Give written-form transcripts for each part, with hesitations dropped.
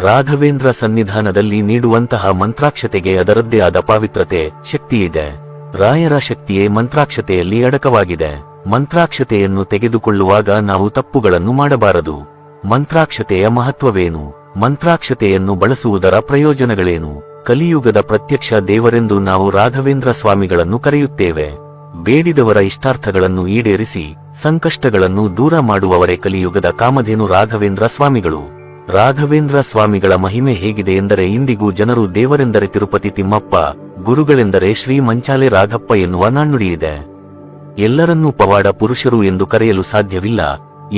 ರಾಘವೇಂದ್ರ ಸನ್ನಿಧಾನದಲ್ಲಿ ನೀಡುವಂತಹ ಮಂತ್ರಾಕ್ಷತೆಗೆ ಅದರದ್ದೇ ಆದ ಪಾವಿತ್ರತೆ, ಶಕ್ತಿಯಿದೆ. ರಾಯರ ಶಕ್ತಿಯೇ ಮಂತ್ರಾಕ್ಷತೆಯಲ್ಲಿ ಅಡಕವಾಗಿದೆ. ಮಂತ್ರಾಕ್ಷತೆಯನ್ನು ತೆಗೆದುಕೊಳ್ಳುವಾಗ ನಾವು ತಪ್ಪುಗಳನ್ನು ಮಾಡಬಾರದು. ಮಂತ್ರಾಕ್ಷತೆಯ ಮಹತ್ವವೇನು? ಮಂತ್ರಾಕ್ಷತೆಯನ್ನು ಬಳಸುವುದರ ಪ್ರಯೋಜನಗಳೇನು? ಕಲಿಯುಗದ ಪ್ರತ್ಯಕ್ಷ ದೇವರೆಂದು ನಾವು ರಾಘವೇಂದ್ರ ಸ್ವಾಮಿಗಳನ್ನು ಕರೆಯುತ್ತೇವೆ. ಬೇಡಿದವರ ಇಷ್ಟಾರ್ಥಗಳನ್ನು ಈಡೇರಿಸಿ ಸಂಕಷ್ಟಗಳನ್ನು ದೂರ ಮಾಡುವವರೇ ಕಲಿಯುಗದ ಕಾಮಧೇನು ರಾಘವೇಂದ್ರ ಸ್ವಾಮಿಗಳು. ರಾಘವೇಂದ್ರ ಸ್ವಾಮಿಗಳ ಮಹಿಮೆ ಹೇಗಿದೆ ಎಂದರೆ, ಇಂದಿಗೂ ಜನರು ದೇವರೆಂದರೆ ತಿರುಪತಿ ತಿಮ್ಮಪ್ಪ, ಗುರುಗಳೆಂದರೆ ಶ್ರೀ ಮಂಚಾಲೆ ರಾಘಪ್ಪ ಎನ್ನುವ ನಾಣ್ಣುಡಿಯಿದೆ. ಎಲ್ಲರನ್ನೂ ಪವಾಡ ಪುರುಷರು ಎಂದು ಕರೆಯಲು ಸಾಧ್ಯವಿಲ್ಲ.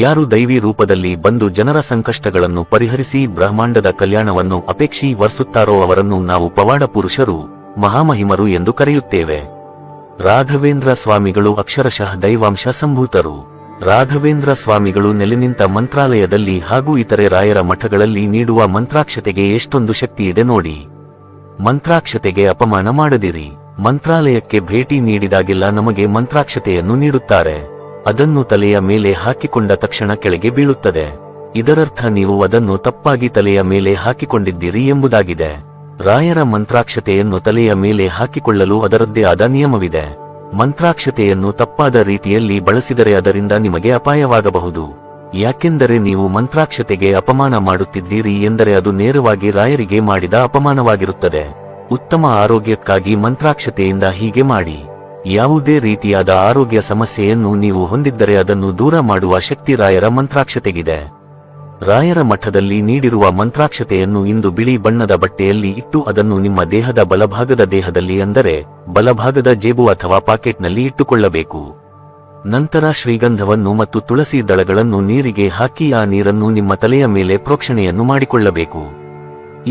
ಯಾರು ದೈವಿ ರೂಪದಲ್ಲಿ ಬಂದು ಜನರ ಸಂಕಷ್ಟಗಳನ್ನು ಪರಿಹರಿಸಿ ಬ್ರಹ್ಮಾಂಡದ ಕಲ್ಯಾಣವನ್ನು ಅಪೇಕ್ಷಿಸುತ್ತಾರೋ ಅವರನ್ನು ನಾವು ಪವಾಡ ಪುರುಷರು, ಮಹಾಮಹಿಮರು ಎಂದು ಕರೆಯುತ್ತೇವೆ. ರಾಘವೇಂದ್ರ ಸ್ವಾಮಿಗಳು ಅಕ್ಷರಶಃ ದೈವಾಂಶ ಸಂಭೂತರು. ರಾಘವೇಂದ್ರ ಸ್ವಾಮಿಗಳು ನೆಲೆನಿಂತ ಮಂತ್ರಾಲಯದಲ್ಲಿ ಹಾಗೂ ಇತರೆ ರಾಯರ ಮಠಗಳಲ್ಲಿ ನೀಡುವ ಮಂತ್ರಾಕ್ಷತೆಗೆ ಎಷ್ಟೊಂದು ಶಕ್ತಿಯಿದೆ ನೋಡಿ. ಮಂತ್ರಾಕ್ಷತೆಗೆ ಅಪಮಾನ ಮಾಡದಿರಿ. ಮಂತ್ರಾಲಯಕ್ಕೆ ಭೇಟಿ ನೀಡಿದಾಗೆಲ್ಲ ನಮಗೆ ಮಂತ್ರಾಕ್ಷತೆಯನ್ನು ನೀಡುತ್ತಾರೆ. ಅದನ್ನು ತಲೆಯ ಮೇಲೆ ಹಾಕಿಕೊಂಡ ತಕ್ಷಣ ಕೆಳಗೆ ಬೀಳುತ್ತದೆ. ಇದರರ್ಥ ನೀವು ಅದನ್ನು ತಪ್ಪಾಗಿ ತಲೆಯ ಮೇಲೆ ಹಾಕಿಕೊಂಡಿದ್ದೀರಿ ಎಂಬುದಾಗಿದೆ. ರಾಯರ ಮಂತ್ರಾಕ್ಷತೆಯನ್ನು ತಲೆಯ ಮೇಲೆ ಹಾಕಿಕೊಳ್ಳಲು ಅದರದ್ದೇ ಆದ ನಿಯಮವಿದೆ. ಮಂತ್ರಾಕ್ಷತೆಯನ್ನು ತಪ್ಪಾದ ರೀತಿಯಲ್ಲಿ ಬಳಸಿದರೆ ಅದರಿಂದ ನಿಮಗೆ ಅಪಾಯವಾಗಬಹುದು. ಯಾಕೆಂದರೆ ನೀವು ಮಂತ್ರಾಕ್ಷತೆಗೆ ಅಪಮಾನ ಮಾಡುತ್ತಿದ್ದೀರಿ ಎಂದರೆ ಅದು ನೇರವಾಗಿ ರಾಯರಿಗೆ ಮಾಡಿದ ಅಪಮಾನವಾಗಿರುತ್ತದೆ. ಉತ್ತಮ ಆರೋಗ್ಯಕ್ಕಾಗಿ ಮಂತ್ರಾಕ್ಷತೆಯಿಂದ ಹೀಗೆ ಮಾಡಿ. ಯಾವುದೇ ರೀತಿಯಾದ ಆರೋಗ್ಯ ಸಮಸ್ಯೆಯನ್ನು ನೀವು ಹೊಂದಿದ್ದರೆ ಅದನ್ನು ದೂರ ಮಾಡುವ ಶಕ್ತಿ ರಾಯರ ಮಂತ್ರಾಕ್ಷತೆಗಿದೆ. ರಾಯರ ಮಠದಲ್ಲಿ ನೀಡಿರುವ ಮಂತ್ರಾಕ್ಷತೆಯನ್ನು ಇಂದು ಬಿಳಿ ಬಣ್ಣದ ಬಟ್ಟೆಯಲ್ಲಿ ಇಟ್ಟು ಅದನ್ನು ನಿಮ್ಮ ದೇಹದ ಬಲಭಾಗದ ದೇಹದಲ್ಲಿ ಅಂದರೆ ಬಲಭಾಗದ ಜೇಬು ಅಥವಾ ಪಾಕೆಟ್ನಲ್ಲಿ ಇಟ್ಟುಕೊಳ್ಳಬೇಕು. ನಂತರ ಶ್ರೀಗಂಧವನ್ನು ಮತ್ತು ತುಳಸಿ ದಳಗಳನ್ನು ನೀರಿಗೆ ಹಾಕಿ ಆ ನೀರನ್ನು ನಿಮ್ಮ ತಲೆಯ ಮೇಲೆ ಪ್ರೋಕ್ಷಣೆಯನ್ನು ಮಾಡಿಕೊಳ್ಳಬೇಕು.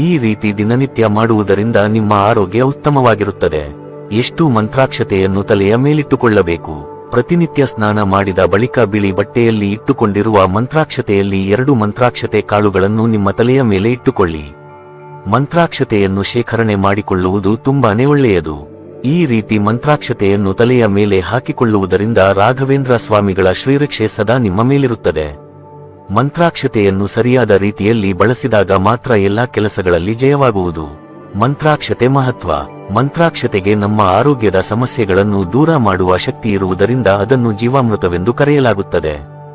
ಈ ರೀತಿ ದಿನನಿತ್ಯ ಮಾಡುವುದರಿಂದ ನಿಮ್ಮ ಆರೋಗ್ಯ ಉತ್ತಮವಾಗಿರುತ್ತದೆ. ಎಷ್ಟು ಮಂತ್ರಾಕ್ಷತೆಯನ್ನು ತಲೆಯ ಮೇಲಿಟ್ಟುಕೊಳ್ಳಬೇಕು? ಪ್ರತಿನಿತ್ಯ ಸ್ನಾನ ಮಾಡಿದ ಬಳಿಕ ಬಿಳಿ ಬಟ್ಟೆಯಲ್ಲಿ ಇಟ್ಟುಕೊಂಡಿರುವ ಮಂತ್ರಾಕ್ಷತೆಯಲ್ಲಿ 2 ಮಂತ್ರಾಕ್ಷತೆ ಕಾಳುಗಳನ್ನು ನಿಮ್ಮ ತಲೆಯ ಮೇಲೆ ಇಟ್ಟುಕೊಳ್ಳಿ. ಮಂತ್ರಾಕ್ಷತೆಯನ್ನು ಶೇಖರಣೆ ಮಾಡಿಕೊಳ್ಳುವುದು ತುಂಬಾನೇ ಒಳ್ಳೆಯದು. ಈ ರೀತಿ ಮಂತ್ರಾಕ್ಷತೆಯನ್ನು ತಲೆಯ ಮೇಲೆ ಹಾಕಿಕೊಳ್ಳುವುದರಿಂದ ರಾಘವೇಂದ್ರ ಸ್ವಾಮಿಗಳ ಶ್ರೀರಕ್ಷೆ ಸದಾ ನಿಮ್ಮ ಮೇಲಿರುತ್ತದೆ. ಮಂತ್ರಾಕ್ಷತೆಯನ್ನು ಸರಿಯಾದ ರೀತಿಯಲ್ಲಿ ಬಳಸಿದಾಗ ಮಾತ್ರ ಎಲ್ಲಾ ಕೆಲಸಗಳಲ್ಲಿ ಜಯವಾಗುವುದು. ಮಂತ್ರಾಕ್ಷತೆ ಮಹತ್ವ. ಮಂತ್ರಾಕ್ಷತೆಗೆ ನಮ್ಮ ಆರೋಗ್ಯದ ಸಮಸ್ಯೆಗಳನ್ನು ದೂರ ಮಾಡುವ ಶಕ್ತಿ ಇರುವುದರಿಂದ ಅದನ್ನು ಜೀವಾಮೃತವೆಂದು ಕರೆಯಲಾಗುತ್ತದೆ.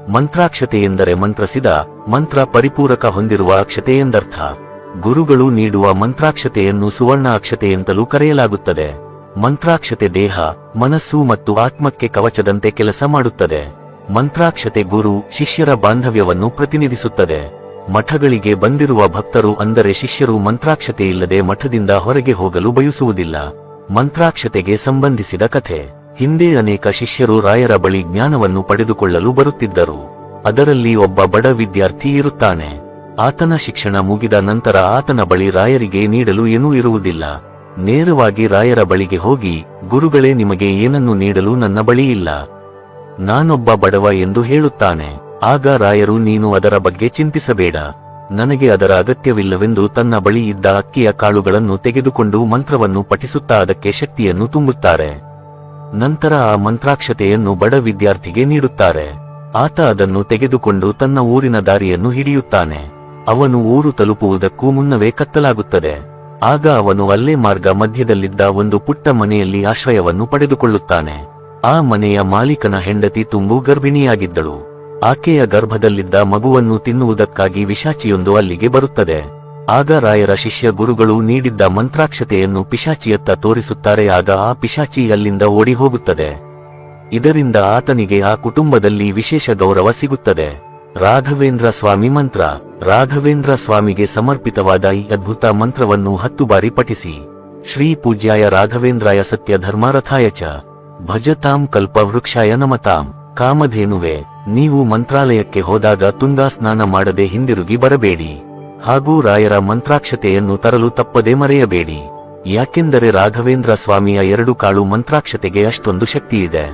ಮಂತ್ರಾಕ್ಷತೆ ಎಂದರೆ ಮಂತ್ರಸಿದ, ಮಂತ್ರ ಪರಿಪೂರಕ ಹೊಂದಿರುವ ಅಕ್ಷತೆ ಎಂದರ್ಥ. ಗುರುಗಳು ನೀಡುವ ಮಂತ್ರಾಕ್ಷತೆಯನ್ನು ಸುವರ್ಣ ಅಕ್ಷತೆ ಎಂತಲೂ ಕರೆಯಲಾಗುತ್ತದೆ. ಮಂತ್ರಾಕ್ಷತೆ ದೇಹ, ಮನಸ್ಸು ಮತ್ತು ಆತ್ಮಕ್ಕೆ ಕವಚದಂತೆ ಕೆಲಸ ಮಾಡುತ್ತದೆ. ಮಂತ್ರಾಕ್ಷತೆ ಗುರು ಶಿಷ್ಯರ ಬಾಂಧವ್ಯವನ್ನು ಪ್ರತಿನಿಧಿಸುತ್ತದೆ. ಮಠಗಳಿಗೆ ಬಂದಿರುವ ಭಕ್ತರು ಅಂದರೆ ಶಿಷ್ಯರು ಮಂತ್ರಾಕ್ಷತೆ ಇಲ್ಲದೆ ಮಠದಿಂದ ಹೊರಗೆ ಹೋಗಲು ಬಯಸುವುದಿಲ್ಲ. ಮಂತ್ರಾಕ್ಷತೆಗೆ ಸಂಬಂಧಿಸಿದ ಕಥೆ. ಹಿಂದೆ ಅನೇಕ ಶಿಷ್ಯರು ರಾಯರ ಬಳಿ ಜ್ಞಾನವನ್ನು ಪಡೆದುಕೊಳ್ಳಲು ಬರುತ್ತಿದ್ದರು. ಅದರಲ್ಲಿ ಒಬ್ಬ ಬಡ ವಿದ್ಯಾರ್ಥಿ ಇರುತ್ತಾನೆ. ಆತನ ಶಿಕ್ಷಣ ಮುಗಿದ ನಂತರ ಆತನ ಬಳಿ ರಾಯರಿಗೆ ನೀಡಲು ಏನೂ ಇರುವುದಿಲ್ಲ. ನೇರವಾಗಿ ರಾಯರ ಬಳಿಗೆ ಹೋಗಿ, ಗುರುಗಳೇ, ನಿಮಗೆ ಏನನ್ನು ನೀಡಲು ನನ್ನ ಬಳಿ ಇಲ್ಲ, ನಾನೊಬ್ಬ ಬಡವ ಎಂದು ಹೇಳುತ್ತಾನೆ. ಆಗ ರಾಯರು, ನೀನು ಅದರ ಬಗ್ಗೆ ಚಿಂತಿಸಬೇಡ, ನನಗೆ ಅದರ ಅಗತ್ಯವಿಲ್ಲವೆಂದು ತನ್ನ ಬಳಿ ಇದ್ದ ಅಕ್ಕಿಯ ಕಾಳುಗಳನ್ನು ತೆಗೆದುಕೊಂಡು ಮಂತ್ರವನ್ನು ಪಠಿಸುತ್ತಾ ಅದಕ್ಕೆ ಶಕ್ತಿಯನ್ನು ತುಂಬುತ್ತಾರೆ. ನಂತರ ಆ ಮಂತ್ರಾಕ್ಷತೆಯನ್ನು ಬಡ ವಿದ್ಯಾರ್ಥಿಗೆ ನೀಡುತ್ತಾರೆ. ಆತ ಅದನ್ನು ತೆಗೆದುಕೊಂಡು ತನ್ನ ಊರಿನ ದಾರಿಯನ್ನು ಹಿಡಿಯುತ್ತಾನೆ. ಅವನು ಊರು ತಲುಪುವುದಕ್ಕೂ ಮುನ್ನವೇ ಕತ್ತಲಾಗುತ್ತದೆ. ಆಗ ಅವನು ಅಲ್ಲೇ ಮಾರ್ಗ ಮಧ್ಯದಲ್ಲಿದ್ದ ಒಂದು ಪುಟ್ಟ ಮನೆಯಲ್ಲಿ ಆಶ್ರಯವನ್ನು ಪಡೆದುಕೊಳ್ಳುತ್ತಾನೆ. ಆ ಮನೆಯ ಮಾಲೀಕನ ಹೆಂಡತಿ ತುಂಬು ಗರ್ಭಿಣಿಯಾಗಿದ್ದಳು. ಆಕೆಯ ಗರ್ಭದಲ್ಲಿದ್ದ ಮಗುವನ್ನು ತಿನ್ನುವುದಕ್ಕಾಗಿ ಪಿಶಾಚಿಯೊಂದು ಅಲ್ಲಿಗೆ ಬರುತ್ತದೆ. ಆಗ ರಾಯರ ಶಿಷ್ಯ ಗುರುಗಳು ನೀಡಿದ್ದ ಮಂತ್ರಾಕ್ಷತೆಯನ್ನು ಪಿಶಾಚಿಯತ್ತ ತೋರಿಸುತ್ತಾರೆ. ಆಗ ಆ ಪಿಶಾಚಿ ಅಲ್ಲಿಂದ ಓಡಿ ಹೋಗುತ್ತದೆ. ಇದರಿಂದ ಆತನಿಗೆ ಆ ಕುಟುಂಬದಲ್ಲಿ ವಿಶೇಷ ಗೌರವ ಸಿಗುತ್ತದೆ. ರಾಘವೇಂದ್ರ ಸ್ವಾಮಿ ಮಂತ್ರ. ರಾಘವೇಂದ್ರ ಸ್ವಾಮಿಗೆ ಸಮರ್ಪಿತವಾದ ಈ ಅದ್ಭುತ ಮಂತ್ರವನ್ನು 10 ಬಾರಿ ಪಠಿಸಿ. ಶ್ರೀ ಪೂಜ್ಯಾಯ ರಾಘವೇಂದ್ರಾಯ ಸತ್ಯ ಧರ್ಮಾರಥಾಯ ಚ ಭಜತಾಂ ಕಲ್ಪವೃಕ್ಷಾಯ ನಮತಾಂ. ಕಾಮಧೇನುವೆ, ನೀವು ಮಂತ್ರಾಲಯಕ್ಕೆ ಹೋದಾಗ ತುಂಗಾ ಸ್ನಾನ ಮಾಡದೆ ಹಿಂದಿರುಗಿ ಬರಬೇಡಿ. ಹಾಗೂ ರಾಯರ ಮಂತ್ರಾಕ್ಷತೆಯನ್ನು ತರಲು ತಪ್ಪದೆ ಮರೆಯಬೇಡಿ. ಯಾಕೆಂದರೆ ರಾಘವೇಂದ್ರ ಸ್ವಾಮಿಯ 2 ಕಾಳು ಮಂತ್ರಾಕ್ಷತೆಗೆ ಅಷ್ಟೊಂದು ಶಕ್ತಿಯಿದೆ.